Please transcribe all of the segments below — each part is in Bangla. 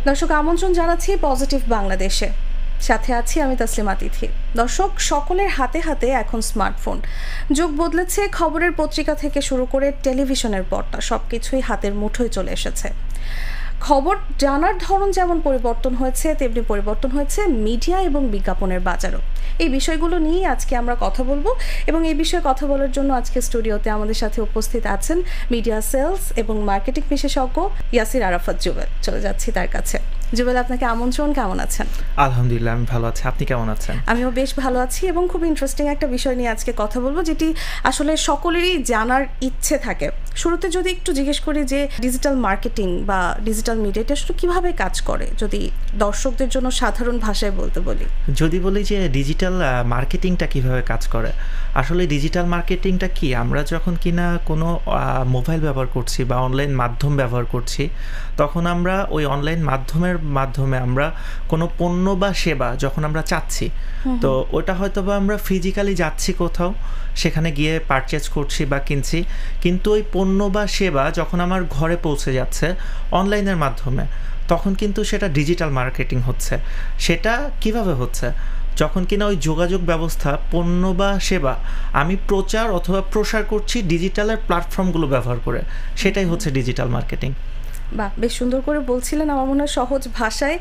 দর্শক আমন্ত্রণ জানাচ্ছি পজিটিভ বাংলাদেশে। সাথে আছি আমি তাসলিমা তিথি। দর্শক, সকলের হাতে হাতে এখন স্মার্টফোন। যুগ বদলেছে, খবরের পত্রিকা থেকে শুরু করে টেলিভিশনের পর্দা সবকিছুই হাতের মুঠোয় চলে এসেছে। খবর জানার ধরন যেমন পরিবর্তন হয়েছে, তেমনি পরিবর্তন হয়েছে মিডিয়া এবং বিজ্ঞাপনের বাজারও। এই বিষয়গুলো নিয়ে আজকে আমরা কথা বলবো এবং এই বিষয়ে কথা বলার জন্য আজকে স্টুডিওতে আমাদের সাথে উপস্থিত আছেন মিডিয়া সেলস এবং মার্কেটিং বিশেষজ্ঞ ইয়াসির আরাফাত জুবেল। চলে যাচ্ছি তার কাছে। জুবেল, আপনাকে আমন্ত্রণ। কেমন আছেন? আলহামদুলিল্লাহ, আমি ভালো আছি। আপনি কেমন আছেন? আমিও বেশ ভালো আছি এবং খুব ইন্টারেস্টিং একটা বিষয় নিয়ে আজকে কথা বলবো, যেটি আসলে সকলেরই জানার ইচ্ছে থাকে। শুরুতে যদি একটু জিজ্ঞেস করি যে ডিজিটাল মার্কেটিং বা ডিজিটাল মিডিয়া এটা আসলে কীভাবে কাজ করে, যদি দর্শকদের জন্য সাধারণ ভাষায় বলতে বলি। যদি বলি যে ডিজিটাল মার্কেটিংটা কিভাবে কাজ করে, আসলে ডিজিটাল মার্কেটিংটা কি, আমরা যখন কিনা কোনো মোবাইল ব্যবহার করছি বা অনলাইন মাধ্যম ব্যবহার করছি, তখন আমরা ওই অনলাইন মাধ্যমে আমরা কোনো পণ্য বা সেবা যখন আমরা চাচ্ছি, তো ওটা হয়তো বা আমরা ফিজিক্যালি যাচ্ছি কোথাও, সেখানে গিয়ে পারচেজ করছি বা কিনছি, কিন্তু ওই পণ্য বা সেবা যখন আমার ঘরে পৌঁছে যাচ্ছে অনলাইনের মাধ্যমে, তখন কিন্তু সেটা ডিজিটাল মার্কেটিং হচ্ছে। সেটা কিভাবে হচ্ছে, যখন কিনা ওই যোগাযোগ ব্যবস্থা, পণ্য বা সেবা আমি প্রচার অথবা প্রসার করছি ডিজিটালের প্ল্যাটফর্মগুলো ব্যবহার করে, সেটাই হচ্ছে ডিজিটাল মার্কেটিং। বাহ, বেশ সুন্দর করে বলছিলেন। আমার মনে হয় সহজ ভাষায়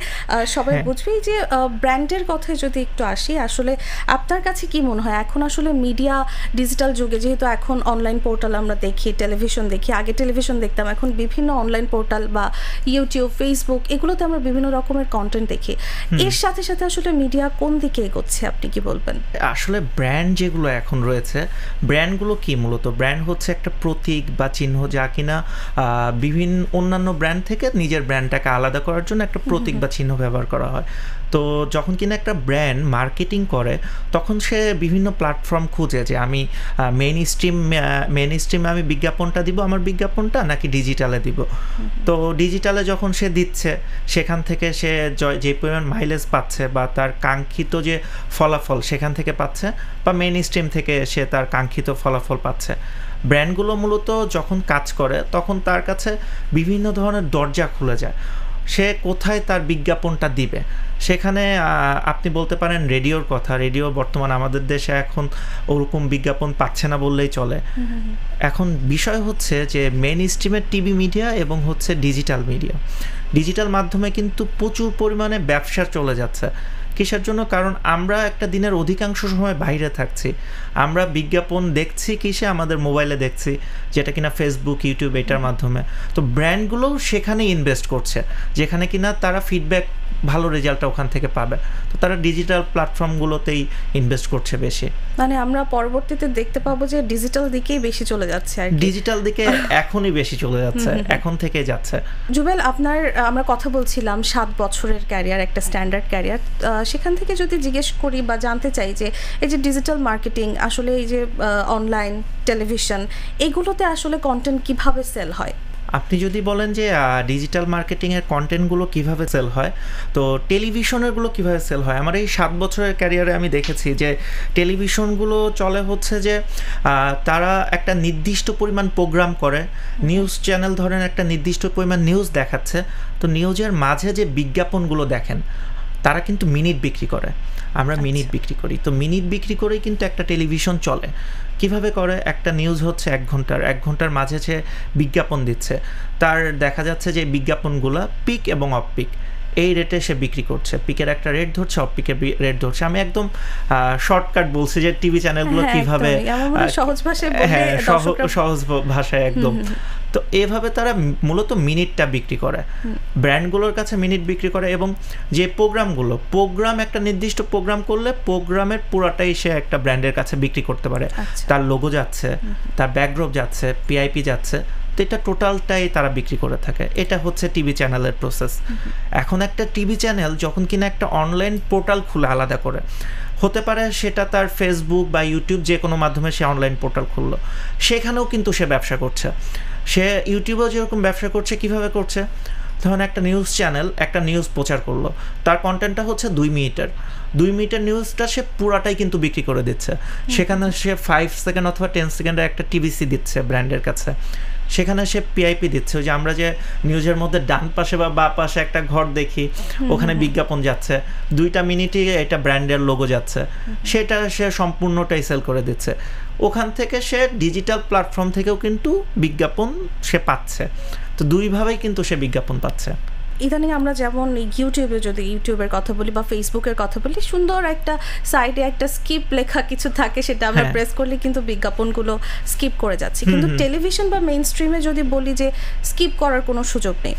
সবাই বুঝবে। যে ব্র্যান্ডের কথায় যদি একটু আসি, আসলে আপনার কাছে কি মনে হয় এখন আসলে মিডিয়া ডিজিটাল যুগে, যেহেতু এখন অনলাইন পোর্টাল আমরা দেখি, টেলিভিশন দেখি, আগে টেলিভিশন দেখতাম, এখন বিভিন্ন অনলাইন পোর্টাল বা ইউটিউব, ফেসবুক, এগুলোতে আমরা বিভিন্ন রকমের কন্টেন্ট দেখি। এর সাথে সাথে আসলে মিডিয়া কোন দিকে এগোচ্ছে, আপনি কি বলবেন? আসলে ব্র্যান্ড যেগুলো এখন রয়েছে, ব্র্যান্ডগুলো কি, মূলত ব্র্যান্ড হচ্ছে একটা প্রতীক বা চিহ্ন, যা কিনা বিভিন্ন অন্যান্য ব্র্যান্ড থেকে নিজের ব্র্যান্ডটাকে আলাদা করার জন্য একটা প্রতীক বা চিহ্ন ব্যবহার করা হয়। তো যখন কিনা একটা ব্র্যান্ড মার্কেটিং করে, তখন সে বিভিন্ন প্ল্যাটফর্ম খুঁজে যে আমি মেইন স্ট্রিমে আমি বিজ্ঞাপনটা দিব, আমার বিজ্ঞাপনটা নাকি ডিজিটালে দিব। তো ডিজিটালে যখন সে দিচ্ছে, সেখান থেকে সে যে পরিমাণ মাইলেজ পাচ্ছে বা তার কাঙ্ক্ষিত যে ফলাফল সেখান থেকে পাচ্ছে, বা মেইন স্ট্রিম থেকে সে তার কাঙ্ক্ষিত ফলাফল পাচ্ছে। ব্র্যান্ডগুলো মূলত যখন কাজ করে, তখন তার কাছে বিভিন্ন ধরনের দরজা খুলে যায়, সে কোথায় তার বিজ্ঞাপনটা দিবে। সেখানে আপনি বলতে পারেন রেডিওর কথা। রেডিও বর্তমানে আমাদের দেশে এখন ওরকম বিজ্ঞাপন পাচ্ছে না বললেই চলে। এখন বিষয় হচ্ছে যে মেইন স্ট্রিমের টিভি মিডিয়া এবং হচ্ছে ডিজিটাল মাধ্যমে কিন্তু প্রচুর পরিমাণে ব্যবসা চলে যাচ্ছে। কিসের জন্য? কারণ আমরা একটা দিনের অধিকাংশ সময় বাইরে থাকছি, আমরা বিজ্ঞাপন দেখছি কিসে, আমাদের মোবাইলে দেখছি, যেটা কিনা ফেসবুক, ইউটিউব, এটার মাধ্যমে। তো ব্র্যান্ডগুলোও সেখানে ইনভেস্ট করছে, যেখানে কিনা তারা ফিডব্যাক, ভালো রেজাল্টটা ওখান থেকে পাবে। তো তারা ডিজিটাল প্ল্যাটফর্মগুলোতেই ইনভেস্ট করছে বেশি। মানে আমরা পরবর্তীতে দেখতে পাবো যে ডিজিটাল দিকেই বেশি চলে যাচ্ছে, আর ডিজিটাল দিকে এখনই বেশি চলে যাচ্ছে, এখন থেকে যাচ্ছে। জুবেল, আমরা কথা বলছিলাম 7 বছরের ক্যারিয়ার, একটা স্ট্যান্ডার্ড ক্যারিয়ার। সেখান থেকে যদি জিজ্ঞেস করি বা জানতে চাই যে এই যে ডিজিটাল মার্কেটিং, আসলে এই যে অনলাইন, টেলিভিশন, এগুলোতে আসলে কন্টেন্ট কিভাবে সেল হয়? আপনি যদি বলেন যে ডিজিটাল মার্কেটিংয়ের কন্টেন্টগুলো কীভাবে সেল হয়, তো টেলিভিশনেরগুলো কীভাবে সেল হয়, আমার এই 7 বছরের ক্যারিয়ারে আমি দেখেছি যে টেলিভিশনগুলো চলে হচ্ছে যে তারা একটা নির্দিষ্ট পরিমাণ প্রোগ্রাম করে, নিউজ চ্যানেল ধরেন একটা নির্দিষ্ট পরিমাণ নিউজ দেখাচ্ছে, তো নিউজের মাঝে যে বিজ্ঞাপনগুলো দেখেন, তারা কিন্তু মিনিট বিক্রি করে, আমরা মিনিট বিক্রি করি। তো মিনিট বিক্রি করেই কিন্তু একটা টেলিভিশন চলে। কিভাবে করে? একটা নিউজ হচ্ছে 1 ঘন্টার মাঝে সে বিজ্ঞাপন দিচ্ছে, তার দেখা যাচ্ছে যে বিজ্ঞাপনগুলো পিক এবং অফ পিক এই রেটে সে বিক্রি করছে। পিকের একটা রেট ধরছে, অফ পিকের রেট ধরছে। আমি একদম শর্টকাট বলছি যে টিভি চ্যানেলগুলো কীভাবে সহজ ভাষায় একদম। তো এভাবে তারা মূলত মিনিটটা বিক্রি করে, ব্র্যান্ডগুলোর কাছে মিনিট বিক্রি করে। এবং যে প্রোগ্রাম একটা নির্দিষ্ট প্রোগ্রাম করলে প্রোগ্রামের পুরাটাই সে একটা ব্র্যান্ডের কাছে বিক্রি করতে পারে। তার লোগো যাচ্ছে, তার ব্যাকড্রপ যাচ্ছে, পিআইপি যাচ্ছে, তো এটা টোটালটাই তারা বিক্রি করে থাকে। এটা হচ্ছে টিভি চ্যানেলের প্রসেস। এখন একটা টিভি চ্যানেল যখন কিনা একটা অনলাইন পোর্টাল খুলে আলাদা করে, হতে পারে সেটা তার ফেসবুক বা ইউটিউব, যে কোনো মাধ্যমে সে অনলাইন পোর্টাল খুললো, সেখানেও কিন্তু সে ব্যবসা করছে। সে ইউটিউবেও যেরকম ব্যবসা করছে, কিভাবে করছে, ধরুন একটা নিউজ চ্যানেল একটা নিউজ প্রচার করলো, তার কন্টেন্টটা হচ্ছে 2 মিনিটের নিউজটা সে পুরাটাই কিন্তু বিক্রি করে দিচ্ছে। সেখানে সে 5 সেকেন্ড অথবা 10 সেকেন্ডের একটা টিভিসি দিচ্ছে ব্র্যান্ডের কাছে, সেখানে সে পিআইপি দিচ্ছে। ওই যে আমরা যে নিউজের মধ্যে ডান পাশে বা বাঁ পাশে একটা ঘর দেখি, ওখানে বিজ্ঞাপন যাচ্ছে, 2 মিনিটই এটা ব্র্যান্ডের লোগো যাচ্ছে, সেটা সে সম্পূর্ণটাই সেল করে দিচ্ছে। ওখান থেকে সে ডিজিটাল প্ল্যাটফর্ম থেকেও কিন্তু বিজ্ঞাপন সে পাচ্ছে। তো দুইভাবেই কিন্তু সে বিজ্ঞাপন পাচ্ছে। ইদানিং আমরা যেমন ইউটিউবে, যদি ইউটিউবের কথা বলি বা ফেসবুকের কথা বলি, সুন্দর একটা সাইডে একটা স্কিপ লেখা কিছু থাকে, সেটা আমরা প্রেস করলে কিন্তু বিজ্ঞাপনগুলো স্কিপ করে যাচ্ছি। কিন্তু টেলিভিশন বা মেইন স্ট্রিমে যদি বলি যে স্কিপ করার কোনো সুযোগ নেই,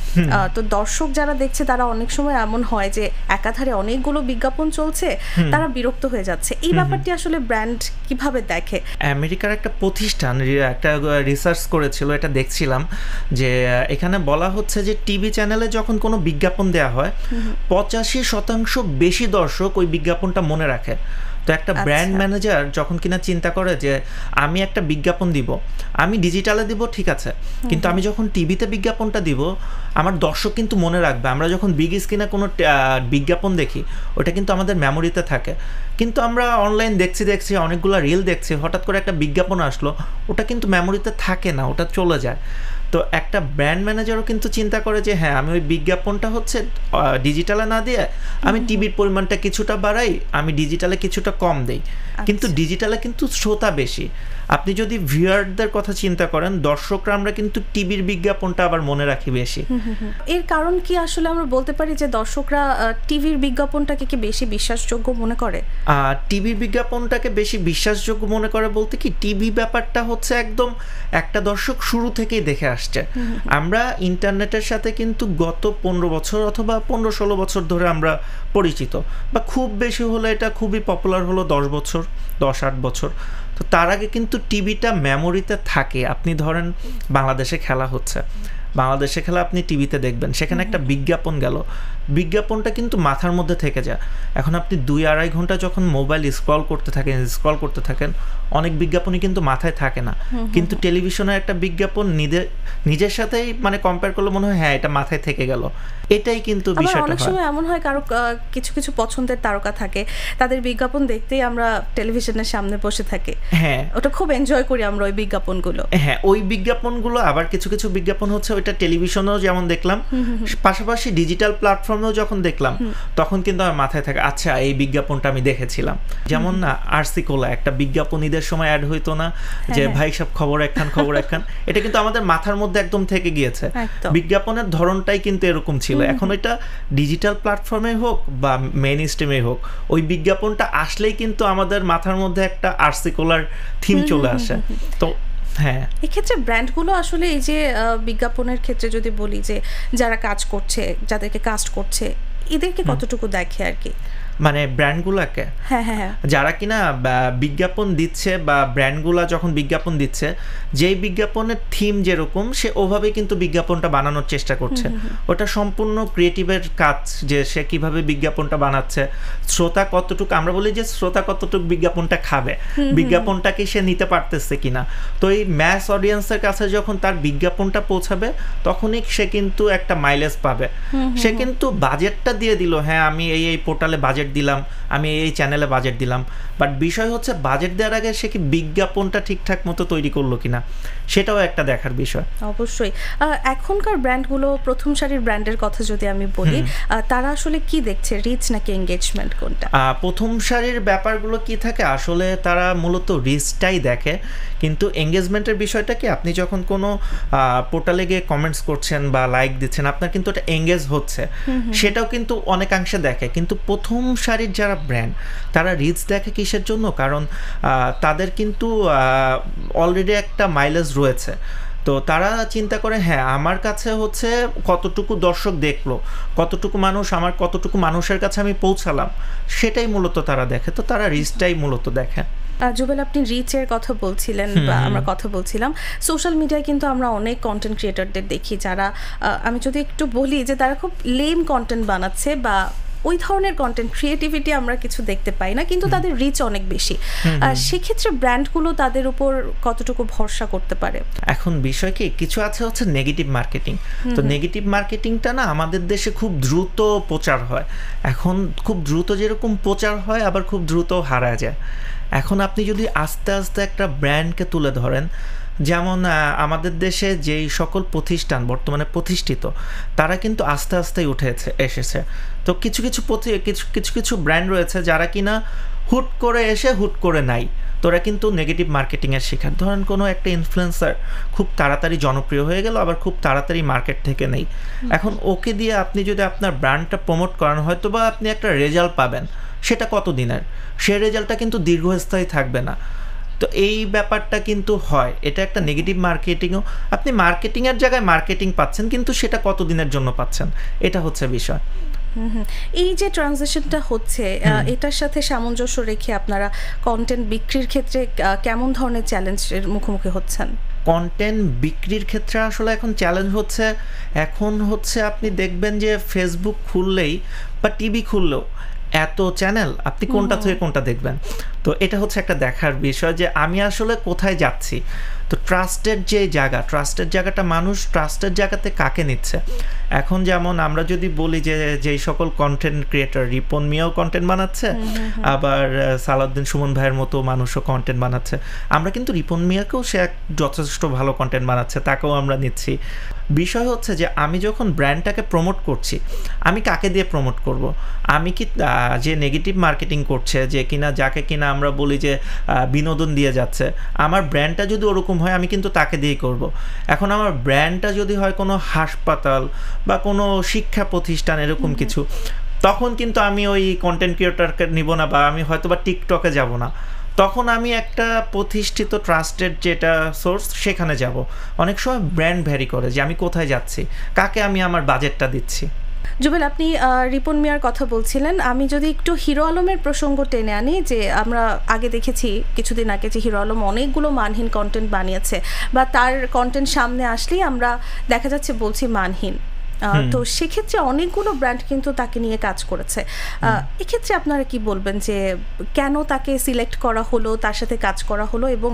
তো দর্শক যারা দেখছে তারা অনেক সময় এমন হয় যে একাধারে অনেকগুলো বিজ্ঞাপন চলছে, তারা বিরক্ত হয়ে যাচ্ছে। এই ব্যাপারটি আসলে ব্র্যান্ড কিভাবে দেখে? আমেরিকার একটা প্রতিষ্ঠান একটা রিসার্চ করেছিল, এটা দেখছিলাম যে এখানে বলা হচ্ছে যে টিভি চ্যানেলে যখন কোনো বিজ্ঞাপন দেওয়া হয় 85% বেশি দর্শক ওই বিজ্ঞাপনটা মনে রাখে। তো একটা ব্র্যান্ড ম্যানেজার যখন কিনা চিন্তা করে যে আমি একটা বিজ্ঞাপন দিব, আমি ডিজিটালে দিব ঠিক আছে, কিন্তু আমি যখন টিভিতে বিজ্ঞাপনটা দিব আমার দর্শক কিন্তু মনে রাখবে। আমরা যখন বিগ স্ক্রিনে কোনো বিজ্ঞাপন দেখি ওটা কিন্তু আমাদের মেমোরিতে থাকে, কিন্তু আমরা অনলাইন দেখছি অনেকগুলো রিল দেখছি, হঠাৎ করে একটা বিজ্ঞাপন আসলো, ওটা কিন্তু মেমোরিতে থাকে না, ওটা চলে যায়। তো একটা ব্র্যান্ড ম্যানেজারও কিন্তু চিন্তা করে যে হ্যাঁ আমি ওই বিজ্ঞাপনটা হচ্ছে ডিজিটালে না দিয়ে আমি টিভির পরিমাণটা কিছুটা বাড়াই, আমি ডিজিটালে কিছুটা কম দেই, কিন্তু ডিজিটালে কিন্তু শ্রোতা বেশি। আপনি যদি ভিউয়ারদের কথা চিন্তা করেন, দর্শকরা আমরা কিন্তু টিভির বিজ্ঞাপনটা আবার মনে রাখি বেশি। এর কারণ কি আসলে আমরা বলতে পারি যে দর্শকরা টিভির বিজ্ঞাপনটাকে কি বেশি বিশ্বাসযোগ্য মনে করে? টিভির বিজ্ঞাপনটাকে বেশি বিশ্বাসযোগ্য মনে করে বলতে কি, টিভি ব্যাপারটা হচ্ছে একদম একটা দর্শক শুরু থেকেই দেখে আসছে। আমরা ইন্টারনেটের সাথে কিন্তু গত 15 বছর অথবা 15-16 বছর ধরে আমরা পরিচিত, বা খুব বেশি হলে এটা খুবই পপুলার হলো 10-8 বছর। তো তার আগে কিন্তু টিভিটা মেমোরিতে থাকে। আপনি ধরেন বাংলাদেশে খেলা হচ্ছে, বাংলাদেশে খেলা আপনি টিভিতে দেখবেন, সেখানে একটা বিজ্ঞাপন গেল, বিজ্ঞাপনটা কিন্তু মাথার মধ্যে থেকে যায়। এখন আপনি 2-2.5 ঘন্টা যখন মোবাইল স্ক্রল করতে থাকেন অনেক বিজ্ঞাপনই কিন্তু মাথায় থাকে না, কিন্তু টেলিভিশনের একটা বিজ্ঞাপন নিজের সাথেই মানে কম্পেয়ার করলে মনে হয় হ্যাঁ এটা মাথায় থেকে গেল। এটাই কিন্তু বিষয়টা। অনেক সময় এমন হয় কারো কিছু কিছু পছন্দের তারকা থাকে, তাদের বিজ্ঞাপন দেখতেই আমরা টেলিভিশনের সামনে বসে থাকি, হ্যাঁ ওটা খুব এনজয় করি আমরা ওই বিজ্ঞাপনগুলো। হ্যাঁ ওই বিজ্ঞাপনগুলো আবার কিছু কিছু বিজ্ঞাপন হচ্ছে ওইটা টেলিভিশনেও যেমন দেখলাম, পাশাপাশি ডিজিটাল প্ল্যাটফর্মেও যখন দেখলাম তখন কিন্তু আমার মাথায় থাকে আচ্ছা এই বিজ্ঞাপনটা আমি দেখেছিলাম। যেমন আরসি কোলা একটা বিজ্ঞাপন ঈদের সময় অ্যাড হইতো না যে ভাই সব খবর একখান, এটা কিন্তু আমাদের মাথার মধ্যে একদম থেকে গিয়েছে। বিজ্ঞাপনের ধরনটাই কিন্তু এরকম ছিল। এখন ওইটা ডিজিটাল প্ল্যাটফর্মে হোক বা মেইন স্ট্রিমে হোক, ওই বিজ্ঞাপনটা আসলেই কিন্তু আমাদের মাথার মধ্যে একটা আরসি কোলার থিম চলে আসে। তো হ্যাঁ, এক্ষেত্রে ব্র্যান্ডগুলো আসলে এই যে বিজ্ঞাপনের ক্ষেত্রে যদি বলি যে যারা কাজ করছে, যাদেরকে কাস্ট করছে, এদেরকে কতটুকু দেখে আর কি, মানে ব্র্যান্ডগুলোকে যারা কিনা বিজ্ঞাপন দিচ্ছে বা ব্র্যান্ডগুলা যখন বিজ্ঞাপন দিচ্ছে, যেই বিজ্ঞাপনের থিম যেরকম সে ওভাবেই কিন্তু বিজ্ঞাপনটা বানানোর চেষ্টা করছে। ওটা সম্পূর্ণ ক্রিয়েটিভের কাজ যে সে কিভাবে বিজ্ঞাপনটা বানাচ্ছে, শ্রোতা কতটুকু, আমরা বলি যে শ্রোতা কতটুকু বিজ্ঞাপনটা খাবে, বিজ্ঞাপনটাকে সে নিতে পারতেছে কিনা। তো এই ম্যাস অডিয়েন্সের কাছে যখন তার বিজ্ঞাপনটা পৌঁছাবে তখনই সে কিন্তু একটা মাইলেজ পাবে। সে কিন্তু বাজেটটা দিয়ে দিল, হ্যাঁ আমি এই পোর্টালে বাজেট দিলাম, আমি এই চ্যানেলে বাজেট দিলাম, বাট বিষয় হচ্ছে বাজেট দেওয়ার আগে সে কি বিজ্ঞাপনটা ঠিকঠাক মতো তৈরি করলো কিনা, সেটাও একটা দেখার বিষয়। অবশ্যই এখনকার ব্র্যান্ডগুলো, প্রথম সারির ব্র্যান্ডের কথা যদি আমি বলি, তারা আসলে কি দেখছে, রিচ নাকি এঙ্গেজমেন্ট কোনটা? প্রথম সারির ব্যাপারগুলো কি থাকে, আসলে তারা মূলত রিচটাই দেখে, কিন্তু এঙ্গেজমেন্টের বিষয়টা কি, আপনি যখন কোনো পোর্টালে গিয়ে কমেন্টস করছেন বা লাইক দিচ্ছেন আপনার কিন্তু এটা এঙ্গেজ হচ্ছে, সেটাও কিন্তু অনেকাংশে দেখে। কিন্তু প্রথম সারির যারা ব্র্যান্ড তারা রিচ দেখে কিসের জন্য, কারণ তাদের কিন্তু অলরেডি একটা মাইলেজ রয়েছে। তো তারা চিন্তা করে হ্যাঁ আমার কাছে হচ্ছে কতটুকু দর্শক দেখলো, কতটুকু মানুষের কাছে আমি পৌঁছালাম, সেটাই মূলত তারা দেখে। তো তারা রিচটাই মূলত দেখে। জুবেল, আপনি রিচের কথা বলছিলেন বা আমরা কথা বলছিলাম, সোশ্যাল মিডিয়ায় কিন্তু আমরা অনেক কন্টেন্ট ক্রিয়েটরদের দেখি যারা, আমি যদি একটু বলি যে তারা খুব লেম কন্টেন্ট বানাচ্ছে বা ওই ধরনের কন্টেন্ট ক্রিয়েটিভিটি আমরা কিছু দেখতে পাই না, কিন্তু তাদের রিচ অনেক বেশি। সেক্ষেত্রে ব্র্যান্ডগুলো তাদের উপর কতটুকু ভরসা করতে পারে? এখন বিষয় কি, কিছু আছে হচ্ছে নেগেটিভ মার্কেটিং। তো নেগেটিভ মার্কেটিংটা না আমাদের দেশে খুব দ্রুত প্রচার হয়। এখন খুব দ্রুত যেরকম প্রচার হয়, আবার খুব দ্রুত হারা যায়। এখন আপনি যদি আস্তে আস্তে একটা ব্র্যান্ডকে তুলে ধরেন, যেমন আমাদের দেশে যেই সকল প্রতিষ্ঠান বর্তমানে প্রতিষ্ঠিত, তারা কিন্তু আস্তে আস্তেই এসেছে। তো কিছু কিছু ব্র্যান্ড রয়েছে যারা কিনা হুট করে এসে হুট করে নাই, তোরা কিন্তু নেগেটিভ মার্কেটিংয়ের শিকার। ধরেন কোনো একটা ইনফ্লুয়েন্সার খুব তাড়াতাড়ি জনপ্রিয় হয়ে গেল, আবার খুব তাড়াতাড়ি মার্কেট থেকে নেই। এখন ওকে দিয়ে আপনি যদি আপনার ব্র্যান্ডটা প্রমোট করান, হয়তো বা আপনি একটা রেজাল্ট পাবেন, সেটা কত দিনের, সে রেজাল্টটা কিন্তু দীর্ঘস্থায়ী থাকবে না। তো এই ব্যাপারটা কিন্তু হয়, এটা একটা নেগেটিভ মার্কেটিংও। আপনি মার্কেটিংয়ের জায়গায় মার্কেটিং পাচ্ছেন, কিন্তু সেটা কত দিনের জন্য পাচ্ছেন, এটা হচ্ছে বিষয়। এই যে ট্রানজিশনটা হচ্ছে, এটার সাথে সামঞ্জস্য রেখে আপনারা কন্টেন্ট বিক্রির ক্ষেত্রে কেমন ধরনের চ্যালেঞ্জের মুখোমুখি হচ্ছেন? কন্টেন্ট বিক্রির ক্ষেত্রে আসলে এখন চ্যালেঞ্জ হচ্ছে আপনি দেখবেন যে ফেসবুক খুললেই বা টিভি খুললেও এত চ্যানেল, আপনি কোনটা থেকে কোনটা দেখবেন। তো এটা হচ্ছে একটা দেখার বিষয় যে আমি আসলে কোথায় যাচ্ছি। তো ট্রাস্টেড জায়গাটা মানুষ ট্রাস্টেড জায়গাতে কাকে নিচ্ছে। এখন যেমন আমরা যদি বলি যে যেই সকল কন্টেন্ট ক্রিয়েটর, রিপন মিয়াও কন্টেন্ট বানাচ্ছে, আবার সালাউদ্দিন সুমন ভাইয়ের মতো মানুষও কন্টেন্ট বানাচ্ছে। আমরা কিন্তু রিপন মিয়াকেও সে যথেষ্ট ভালো কন্টেন্ট বানাচ্ছে, তাকেও আমরা নিচ্ছি। বিষয় হচ্ছে যে আমি যখন ব্র্যান্ডটাকে প্রমোট করছি, আমি কাকে দিয়ে প্রমোট করব? আমি কি যে নেগেটিভ মার্কেটিং করছে, যে কিনা যাকে কিনা আমরা বলি যে বিনোদন দিয়ে যাচ্ছে, আমার ব্র্যান্ডটা যদি ওরকম হয়, আমি কিন্তু তাকে দিয়েই করব। এখন আমার ব্র্যান্ডটা যদি হয় কোনো হাসপাতাল বা কোনো শিক্ষা প্রতিষ্ঠান, এরকম কিছু, তখন কিন্তু আমি ওই কন্টেন্ট ক্রিয়েটরকে নিব না, বা আমি হয়তো বা টিকটকে যাব না। তখন আমি একটা প্রতিষ্ঠিত ট্রাস্টেড যেটা সোর্স, সেখানে যাব। অনেক সময় ব্র্যান্ড ভ্যারি করে যে আমি কোথায় যাচ্ছি, কাকে আমি আমার বাজেটটা দিচ্ছি। জুবেল, আপনি রিপন মিয়ার কথা বলছিলেন। আমি যদি একটু হিরো আলমের প্রসঙ্গ টেনে আনি, যে আমরা আগে দেখেছি কিছুদিন আগে যে হিরো আলম অনেকগুলো মানহীন কন্টেন্ট বানিয়েছে, বা তার কন্টেন্ট সামনে আসলেই আমরা দেখা যাচ্ছে বলছি মানহীন। তো সেক্ষেত্রে অনেকগুলো ব্র্যান্ড কিন্তু তাকে নিয়ে কাজ করেছে। এক্ষেত্রে আপনারা কি বলবেন যে কেন তাকে সিলেক্ট করা হলো, তার সাথে কাজ করা হলো, এবং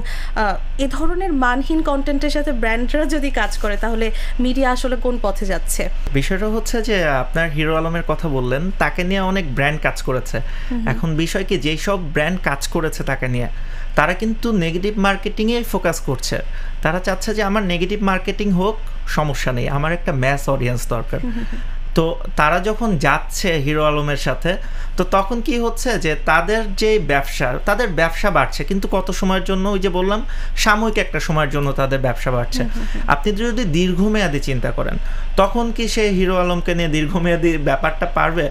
এ ধরনের মানহীন কন্টেন্টের সাথে ব্র্যান্ডরা যদি কাজ করে, তাহলে মিডিয়া আসলে কোন পথে যাচ্ছে? বিষয়টা হচ্ছে যে আপনার হিরো আলমের কথা বললেন, তাকে নিয়ে অনেক ব্র্যান্ড কাজ করেছে। এখন বিষয় কি, যেই সব ব্র্যান্ড কাজ করেছে তাকে নিয়ে, তারা কিন্তু নেগেটিভ মার্কেটিংয়ে ফোকাস করছে। তারা চাচ্ছে যে আমার নেগেটিভ মার্কেটিং হোক, সমস্যা নেই, আমার একটা ম্যাস অডিয়েন্স দরকার। তো তারা যখন যাচ্ছে হিরো আলমের সাথে, তো তখন কি হচ্ছে যে তাদের ব্যবসা বাড়ছে, কিন্তু কত সময়ের জন্য? ওই যে বললাম, সাময়িক একটা সময়ের জন্য তাদের ব্যবসা বাড়ছে। আপনি যদি দীর্ঘমেয়াদী চিন্তা করেন, তখন কি সে হিরো আলমকে নিয়ে দীর্ঘমেয়াদী ব্যাপারটা পারবে?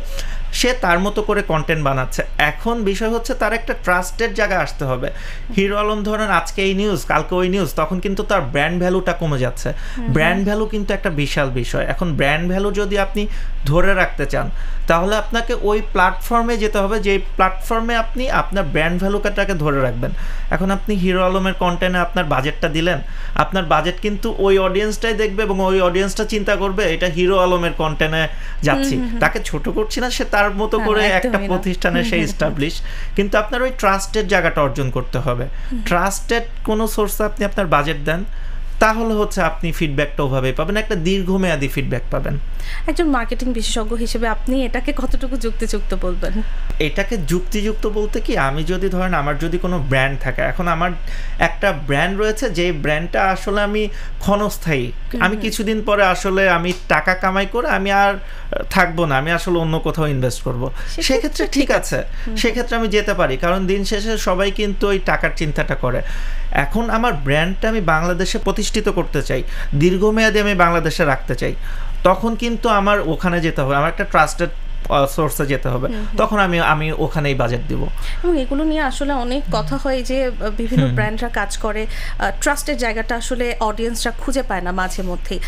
সে তার মতো করে কন্টেন্ট বানাচ্ছে। এখন বিষয় হচ্ছে তার একটা ট্রাস্টেড জায়গায় আসতে হবে। হিরো আলম ধরেন আজকে এই নিউজ, কালকে ওই নিউজ, তখন কিন্তু তার ব্র্যান্ড ভ্যালুটা কমে যাচ্ছে। ব্র্যান্ড ভ্যালু কিন্তু একটা বিশাল বিষয়। এখন ব্র্যান্ড ভ্যালু যদি আপনি ধরে রাখতে চান, তাহলে আপনাকে ওই প্ল্যাটফর্মে যেতে হবে, যে প্ল্যাটফর্মে আপনি আপনার ব্র্যান্ড ভ্যালুটাকে ধরে রাখবেন। এখন আপনি হিরো আলমের কন্টেন্টে আপনার বাজেটটা দিলেন, আপনার বাজেট কিন্তু ওই অডিয়েন্সটাই দেখবে, এবং ওই অডিয়েন্সটা চিন্তা করবে এটা হিরো আলমের কন্টেন্টে যাচ্ছি। তাকে ছোট করছি না, সে তার মতো করে একটা প্রতিষ্ঠানে সে এস্টাবলিশ, কিন্তু আপনার ওই ট্রাস্টেড জায়গাটা অর্জন করতে হবে। ট্রাস্টেড কোনো সোর্সে আপনি আপনার বাজেট দেন, তাহলে হচ্ছে আপনি ফিডব্যাকটা ওভাবেই পাবেন, একটা দীর্ঘমেয়াদী ফিডব্যাক পাবেন। একজন মার্কেটিং বিশেষজ্ঞ হিসেবে আপনি এটাকে কতটুকু যুক্তিযুক্ত বলবেন? এটাকে যুক্তিযুক্ত বলতে কি, আমি যদি ধরেন আমার যদি কোনো ব্র্যান্ড থাকে, এখন আমার একটা ব্র্যান্ড রয়েছে, যে ব্র্যান্ডটা আসলে আমি ক্ষণস্থায়ী, আমি কিছুদিন পরে আসলে আমি টাকা কামাই করে আমি আর থাকবো না, আমি আসলে অন্য কোথাও ইনভেস্ট করব, সেক্ষেত্রে ঠিক আছে, সেক্ষেত্রে আমি যেতে পারি, কারণ দিন শেষে সবাই কিন্তু ওই টাকার চিন্তাটা করে। এখন আমার ব্র্যান্ডটা আমি বাংলাদেশে প্রতিষ্ঠিত করতে চাই, দীর্ঘমেয়াদী আমি বাংলাদেশে রাখতে চাই, তখন কিন্তু আমার ওখানে যেতে হবে, আমার একটা ট্রাস্টেড সোর্সে যেতে হবে, তখন আমি ওখানেই বাজেট দিব। এবং এগুলো নিয়ে আসলে অনেক কথা হয় যে বিভিন্ন ব্র্যান্ডরা কাজ করে, ট্রাস্টের জায়গাটা আসলে অডিয়েন্সরা খুঁজে পায় না মাঝে মধ্যেই।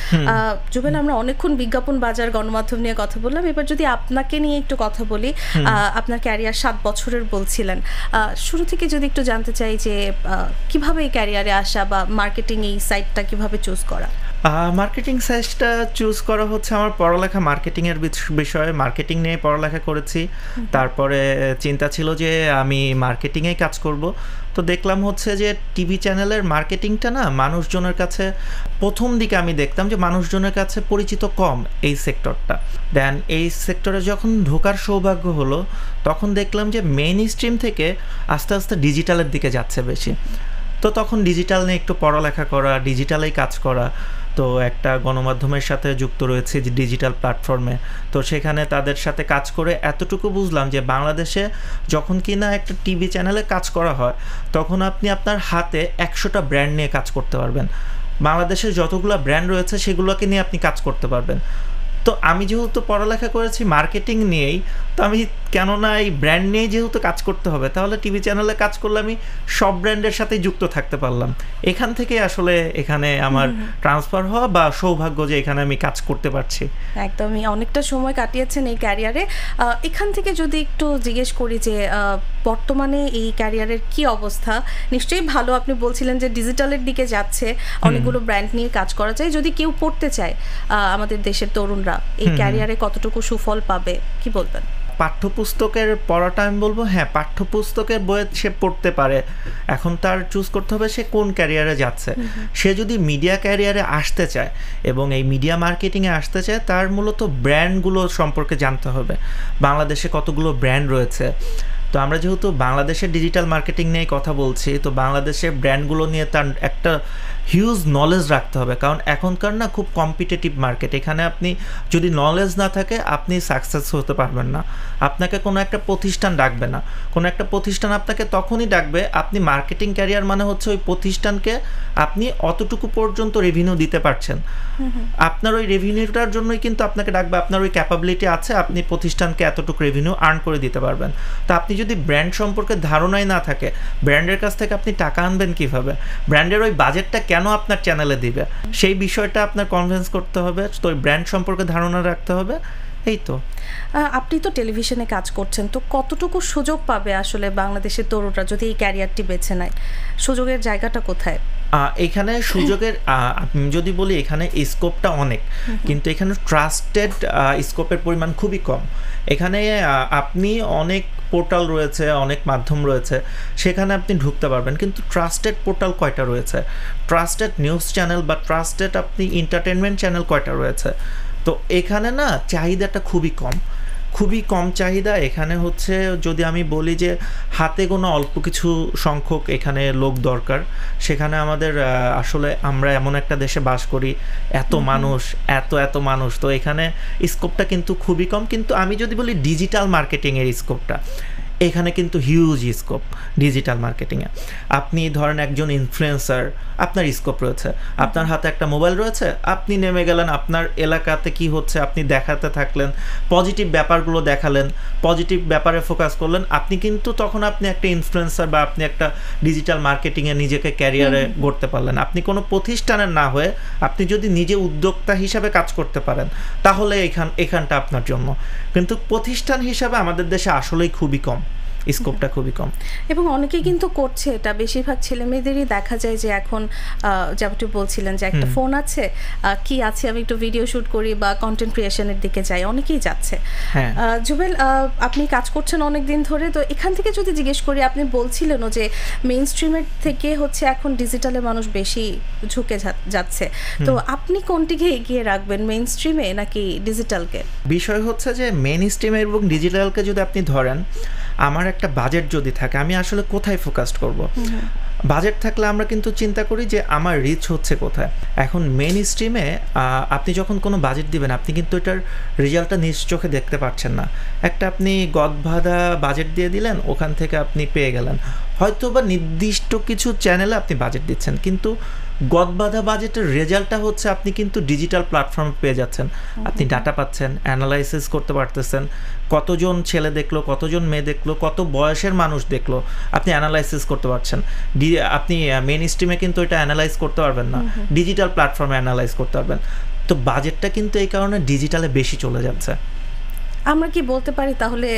জুবেল, আমরা অনেকক্ষণ বিজ্ঞাপন বাজার গণমাধ্যম নিয়ে কথা বললাম, এবার যদি আপনাকে নিয়ে একটু কথা বলি। আপনার ক্যারিয়ার 7 বছরের বলছিলেন, শুরু থেকে যদি একটু জানতে চাই যে কিভাবে এই ক্যারিয়ারে আসা, বা মার্কেটিং এই সাইটটা কিভাবে চুজ করা? মার্কেটিং সাইটটা চুজ করা হচ্ছে আমার পড়ালেখা মার্কেটিংয়ের বিষয়ে, মার্কেটিং নিয়ে পড়ালেখা করেছি, তারপরে চিন্তা ছিল যে আমি মার্কেটিংয়েই কাজ করব। তো দেখলাম হচ্ছে যে টিভি চ্যানেলের মার্কেটিংটা না মানুষজনের কাছে প্রথম দিকে আমি দেখতাম যে মানুষজনের কাছে পরিচিত কম এই সেক্টরটা। দেন এই সেক্টরে যখন ঢোকার সৌভাগ্য হলো তখন দেখলাম যে মেইন স্ট্রিম থেকে আস্তে আস্তে ডিজিটালের দিকে যাচ্ছে বেশি। তো তখন ডিজিটাল নিয়ে একটু পড়ালেখা করা, ডিজিটালেই কাজ করা। তো একটা গণমাধ্যমের সাথে যুক্ত রয়েছে যে ডিজিটাল প্ল্যাটফর্মে, তো সেখানে তাদের সাথে কাজ করে এতটুকু বুঝলাম যে বাংলাদেশে যখন কিনা একটা টিভি চ্যানেলে কাজ করা হয় তখন আপনি আপনার হাতে 100টা ব্র্যান্ড নিয়ে কাজ করতে পারবেন। বাংলাদেশের যতগুলো ব্র্যান্ড রয়েছে সেগুলোকে নিয়ে আপনি কাজ করতে পারবেন। তো আমি যেহেতু পড়ালেখা করেছি মার্কেটিং নিয়েই, তো আমি কেননা এই ব্র্যান্ড নিয়েই যেহেতু কাজ করতে হবে, তাহলে টিভি চ্যানেলে কাজ করলে আমি সব ব্র্যান্ডের সাথেই যুক্ত থাকতে পারলাম। এখান থেকে আসলে এখানে আমার ট্রান্সফার হওয়া বা সৌভাগ্য যে এখানে আমি কাজ করতে পারছি। একদমই, অনেকটা সময় কাটিয়েছেন এই ক্যারিয়ারে। এখান থেকে যদি একটু জিজ্ঞেস করি যে বর্তমানে এই ক্যারিয়ারের কি অবস্থা? নিশ্চয়ই ভালো। আপনি বলছিলেন যে ডিজিটালের দিকে যাচ্ছে, অনেকগুলো ব্র্যান্ড নিয়ে কাজ করা যায়। যদি কেউ পড়তে চায়, আমাদের দেশের তরুণরা এই ক্যারিয়ারে কতটুকু সুফল পাবে, কি বলবেন? পাঠ্যপুস্তকের পড়াটা আমি বলবো হ্যাঁ, পাঠ্যপুস্তকের বইয়ে সে পড়তে পারে। এখন তার চুজ করতে হবে সে কোন ক্যারিয়ারে যাচ্ছে। সে যদি মিডিয়া ক্যারিয়ারে আসতে চায় এবং এই মিডিয়া মার্কেটিংয়ে আসতে চায়, তার মূলত ব্র্যান্ডগুলো সম্পর্কে জানতে হবে। বাংলাদেশে কতগুলো ব্র্যান্ড রয়েছে। তো আমরা যেহেতু বাংলাদেশের ডিজিটাল মার্কেটিং নিয়ে কথা বলছি, তো বাংলাদেশের ব্র্যান্ডগুলো নিয়ে তার একটা হিউজ নলেজ রাখতে হবে। কারণ এখনকার না খুব কম্পিটিটিভ মার্কেট। এখানে আপনি যদি নলেজ না থাকে আপনি সাকসেস হতে পারবেন না। আপনাকে কোনো একটা প্রতিষ্ঠান ডাকবে না। কোনো একটা প্রতিষ্ঠান আপনাকে তখনই ডাকবে, আপনি মার্কেটিং ক্যারিয়ার মানে হচ্ছে ওই প্রতিষ্ঠানকে আপনি অতটুকু পর্যন্ত রেভিনিউ দিতে পারছেন। আপনার ওই রেভিনিউটার জন্যই কিন্তু আপনাকে ডাকবে। আপনার ওই ক্যাপাবিলিটি আছে, আপনি প্রতিষ্ঠানকে এতটুকু রেভিনিউ আর্ন করে দিতে পারবেন। তো আপনি যদি ব্র্যান্ড সম্পর্কে ধারণাই না থাকে, ব্র্যান্ডের কাছ থেকে আপনি টাকা আনবেন কিভাবে? ব্র্যান্ডের ওই বাজেটটা কেন আপনার চ্যানেলে দিবে, সেই বিষয়টা আপনার কনভিন্স করতে হবে। তো ওই ব্র্যান্ড সম্পর্কে ধারণা রাখতে হবে। এই তো। আপনি তো টেলিভিশনে কাজ করছেন, তো কতটুকু সুযোগ পাবে আসলে বাংলাদেশের তরুণরা যদি এই ক্যারিয়ারটি বেছে নেয়? সুযোগের জায়গাটা কোথায়? এখানে সুযোগের আমি যদি বলি এখানে স্কোপটা অনেক, কিন্তু এখানে ট্রাস্টেড স্কোপের পরিমাণ খুবই কম। এখানে আপনি অনেক পোর্টাল রয়েছে, অনেক মাধ্যম রয়েছে, সেখানে আপনি ঢুকতে পারবেন, কিন্তু ট্রাস্টেড পোর্টাল কয়টা রয়েছে? ট্রাস্টেড নিউজ চ্যানেল বা ট্রাস্টেড আপনি এন্টারটেনমেন্ট চ্যানেল কয়টা রয়েছে? তো এখানে না চাহিদাটা খুবই কম, খুবই কম চাহিদা। এখানে হচ্ছে যদি আমি বলি যে হাতে গোনা অল্প কিছু সংখ্যক এখানে লোক দরকার। সেখানে আমাদের আসলে আমরা এমন একটা দেশে বাস করি, এত মানুষ, এত মানুষ, তো এখানে স্কোপটা কিন্তু খুবই কম। কিন্তু আমি যদি বলি ডিজিটাল মার্কেটিংয়ের স্কোপটা, এখানে কিন্তু হিউজ স্কোপ ডিজিটাল মার্কেটিংয়ে। আপনি ধরেন একজন ইনফ্লুয়েন্সার, আপনার স্কোপ রয়েছে, আপনার হাতে একটা মোবাইল রয়েছে, আপনি নেমে গেলেন, আপনার এলাকাতে কি হচ্ছে আপনি দেখাতে থাকলেন, পজিটিভ ব্যাপারগুলো দেখালেন, পজিটিভ ব্যাপারে ফোকাস করলেন। আপনি কিন্তু তখন আপনি একটা ইনফ্লুয়েন্সার বা আপনি একটা ডিজিটাল মার্কেটিংয়ে নিজেকে ক্যারিয়ারে গড়তে পারলেন। আপনি কোনো প্রতিষ্ঠানের না হয়ে আপনি যদি নিজে উদ্যোক্তা হিসাবে কাজ করতে পারেন, তাহলে এখানটা আপনার জন্য। কিন্তু প্রতিষ্ঠান হিসাবে আমাদের দেশে আসলেই খুবই কম, স্কোপটা খুবই কম। এবং অনেকেই কিন্তু করছে এটা। বেশিরভাগ ছেলে মেয়েদেরই দেখা যায় যে এখন যেমনটি বলছিলেন যে একটা ফোন আছে, কি আছে আমি একটু ভিডিও শ্যুট করি বা কন্টেন্ট ক্রিয়েশনের দিকে যাই, অনেকেই যাচ্ছে। জুবেল, আপনি কাজ করছেন অনেক দিন ধরে, তো এখান থেকে যদি জিজ্ঞেস করি, আপনি বলছিলেনও যে মেইন স্ট্রিমের থেকে হচ্ছে এখন ডিজিটালে মানুষ বেশি ঝুঁকে যাচ্ছে, তো আপনি কোনটিকে এগিয়ে রাখবেন, মেইন স্ট্রিমে নাকি ডিজিটালকে? বিষয় হচ্ছে যে মেইন স্ট্রিমে এবং ডিজিটালকে যদি আপনি ধরেন, আমার একটা বাজেট যদি থাকে, আমি আসলে কোথায় ফোকাসড করব? বাজেট থাকলে আমরা কিন্তু চিন্তা করি যে আমার রিচ হচ্ছে কোথায়। এখন মেইন স্ট্রিমে আপনি যখন কোনো বাজেট দিবেন, আপনি কিন্তু এটার রেজাল্টটা নিজ চোখে দেখতে পাচ্ছেন না। একটা আপনি গদবাঁধা বাজেট দিয়ে দিলেন, ওখান থেকে আপনি পেয়ে গেলেন। হয়তো বা নির্দিষ্ট কিছু চ্যানেলে আপনি বাজেট দিচ্ছেন, কিন্তু গদবাঁধা বাজেটের রেজাল্টটা হচ্ছে আপনি কিন্তু ডিজিটাল প্ল্যাটফর্মে পেয়ে যাচ্ছেন। আপনি ডাটা পাচ্ছেন, অ্যানালাইসিস করতে পারতেছেন, কতজন ছেলে দেখলো, কতজন মেয়ে দেখলো, কত বয়সের মানুষ দেখলো, আপনি অ্যানালাইসিস করতে পারছেন। আপনি মেইন স্ট্রিমে কিন্তু এটা অ্যানালাইজ করতে পারবেন না, ডিজিটাল প্ল্যাটফর্মে অ্যানালাইজ করতে পারবেন। তো বাজেটটা কিন্তু এই কারণে ডিজিটালে বেশি চলে যাচ্ছে। আমরা কি বলতে পারি তাহলে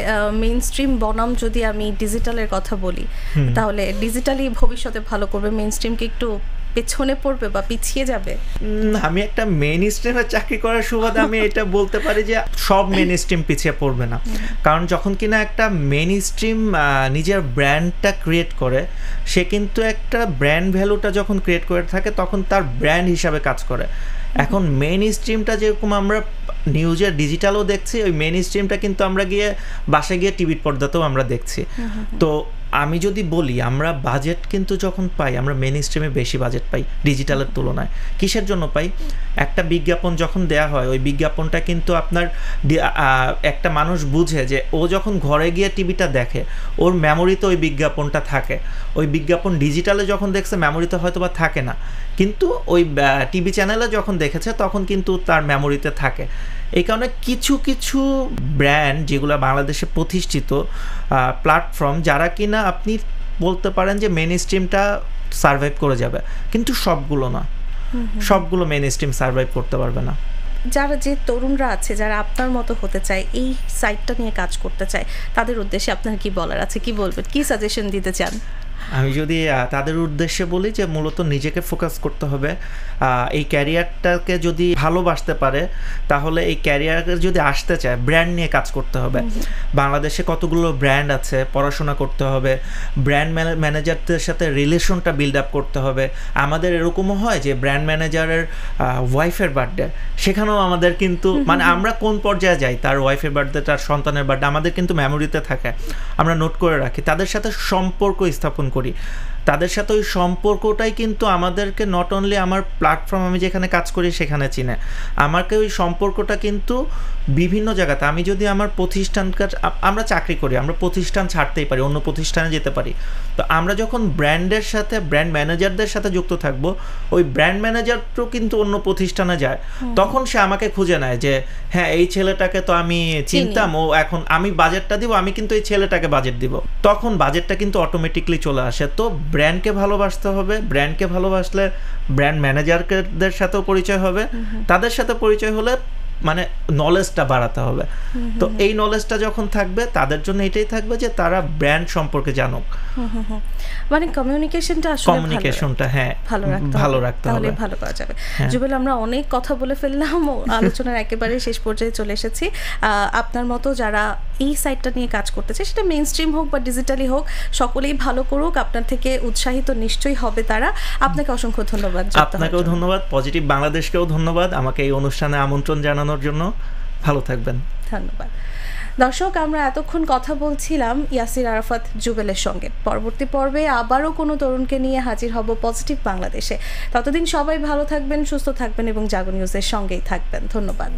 মেইন স্ট্রিম বনাম যদি আমি ডিজিটালের কথা বলি, তাহলে ডিজিটালি ভবিষ্যতে ভালো করবে, মেইন স্ট্রিমকে একটু পেছনে পড়বে বা পিছিয়ে যাবে? আমি একটা মেইন স্ট্রিমে চাকরি করার সুবাদে আমি এটা বলতে পারি যে সব মেইন স্ট্রিম পিছিয়ে পড়বে না, কারণ যখন কিনা একটা মেইন স্ট্রিম নিজের ব্র্যান্ডটা ক্রিয়েট করে, সে কিন্তু একটা ব্র্যান্ড ভ্যালুটা যখন ক্রিয়েট করে থাকে তখন তার ব্র্যান্ড হিসাবে কাজ করে। এখন মেইন স্ট্রিমটা যেরকম আমরা নিউজের ডিজিটালও দেখছি, ওই মেইন স্ট্রিমটা কিন্তু আমরা গিয়ে বাসায় গিয়ে টিভির পর্দাতেও আমরা দেখছি। তো আমি যদি বলি, আমরা বাজেট কিন্তু যখন পাই, আমরা মেইন স্ট্রিমে বেশি বাজেট পাই ডিজিটালের তুলনায়। কিসের জন্য পাই? একটা বিজ্ঞাপন যখন দেয়া হয়, ওই বিজ্ঞাপনটা কিন্তু আপনার একটা মানুষ বুঝে যে ও যখন ঘরে গিয়ে টিভিটা দেখে, ওর মেমোরিতে ওই বিজ্ঞাপনটা থাকে। ওই বিজ্ঞাপন ডিজিটালে যখন দেখছে মেমোরিতে হয়তো বা থাকে না, কিন্তু ওই টিভি চ্যানেলে যখন দেখেছে তখন কিন্তু তার মেমোরিতে থাকে। এই কারণে কিছু কিছু ব্র্যান্ড যেগুলো বাংলাদেশে প্রতিষ্ঠিত প্ল্যাটফর্ম, যারা কিনা আপনি বলতে পারেন যে মেইন স্ট্রিমটা সার্ভাইভ করে যাবে, কিন্তু সবগুলো না, সবগুলো মেইন স্ট্রিম সার্ভাইভ করতে পারবে না। যারা যে তরুণরা আছে, যারা আপনার মতো হতে চায়, এই সাইটটা নিয়ে কাজ করতে চায়, তাদের উদ্দেশ্যে আপনার কি বলার আছে? কি বলবেন, কি সাজেশন দিতে চান? আমি যদি তাদের উদ্দেশ্যে বলি যে মূলত নিজেকে ফোকাস করতে হবে। এই ক্যারিয়ারটাকে যদি ভালোবাসতে পারে, তাহলে এই ক্যারিয়ারকে যদি আসতে চায়, ব্র্যান্ড নিয়ে কাজ করতে হবে। বাংলাদেশে কতগুলো ব্র্যান্ড আছে, পড়াশোনা করতে হবে, ব্র্যান্ড ম্যানেজারদের সাথে রিলেশনটা বিল্ড আপ করতে হবে। আমাদের এরকমও হয় যে ব্র্যান্ড ম্যানেজারের ওয়াইফের বার্থডে, সেখানেও আমাদের কিন্তু মানে আমরা কোন পর্যায়ে যাই, তার ওয়াইফের বার্থডে, তার সন্তানের বার্থডে আমাদের কিন্তু মেমোরিতে থাকে, আমরা নোট করে রাখি, তাদের সাথে সম্পর্ক স্থাপন করি। তাদের সাথে ওই সম্পর্কটাই কিন্তু আমাদেরকে নট অনলি আমার প্ল্যাটফর্ম, আমি যেখানে কাজ করি সেখানে চিনে, আমাকে ওই সম্পর্কটা কিন্তু বিভিন্ন জায়গাতে, আমি যদি আমার প্রতিষ্ঠানকে, আমরা চাকরি করি, আমরা প্রতিষ্ঠান ছাড়তেই পারি, অন্য প্রতিষ্ঠানে যেতে পারি। তো আমরা যখন ব্র্যান্ডের সাথে, ব্র্যান্ড ম্যানেজারদের সাথে যুক্ত থাকব, ওই ব্র্যান্ড ম্যানেজারও কিন্তু অন্য প্রতিষ্ঠানে যায়, তখন সে আমাকে খুঁজে নেয় যে হ্যাঁ এই ছেলেটাকে তো আমি চিনতাম, ও এখন আমি বাজেটটা দিব, আমি কিন্তু এই ছেলেটাকে বাজেট দিব, তখন বাজেটটা কিন্তু অটোমেটিকলি চলে আসে। তো ব্র্যান্ডকে ভালোবাসতে হবে, ব্র্যান্ডকে ভালোবাসলে ব্র্যান্ড ম্যানেজারদের সাথেও পরিচয় হবে, তাদের সাথে পরিচয় হলে মানে নলেজটা বাড়াতে হবে। তো এই নলেজটা যখন থাকবে, তাদের জন্য এটাই থাকবে যে তারা ব্র্যান্ড সম্পর্কে জানুক, মানে কমিউনিকেশনটা আসলে কমিউনিকেশনটা হ্যাঁ ভালো রাখতে হবে, তাহলে ভালো করা যাবে। জুবেল, আমরা অনেক কথা বলে ফেললাম, আলোচনার একেবারে শেষ পর্যায়ে চলে এসেছি। আপনার মতো যারা এই সাইটটা নিয়ে কাজ করতে চায়, সেটা মেইন স্ট্রিম হোক বা ডিজিটালি হোক, সকলেই ভালো করুক, আপনার থেকে উৎসাহিত নিশ্চয়ই হবে তারা। আপনাকে অসংখ্য ধন্যবাদ। আপনাকেও ধন্যবাদ, পজিটিভ বাংলাদেশকেও ধন্যবাদ আমাকে এই অনুষ্ঠানে আমন্ত্রণ জানানোর জন্য। ভালো থাকবেন। ধন্যবাদ। দর্শক, আমরা এতক্ষণ কথা বলছিলাম ইয়াসির আরাফাত জুবেলের সঙ্গে। পরবর্তী পর্বে আবারও কোনো তরুণকে নিয়ে হাজির হব পজিটিভ বাংলাদেশে। ততদিন সবাই ভালো থাকবেন, সুস্থ থাকবেন এবং জাগো নিউজের সঙ্গেই থাকবেন। ধন্যবাদ।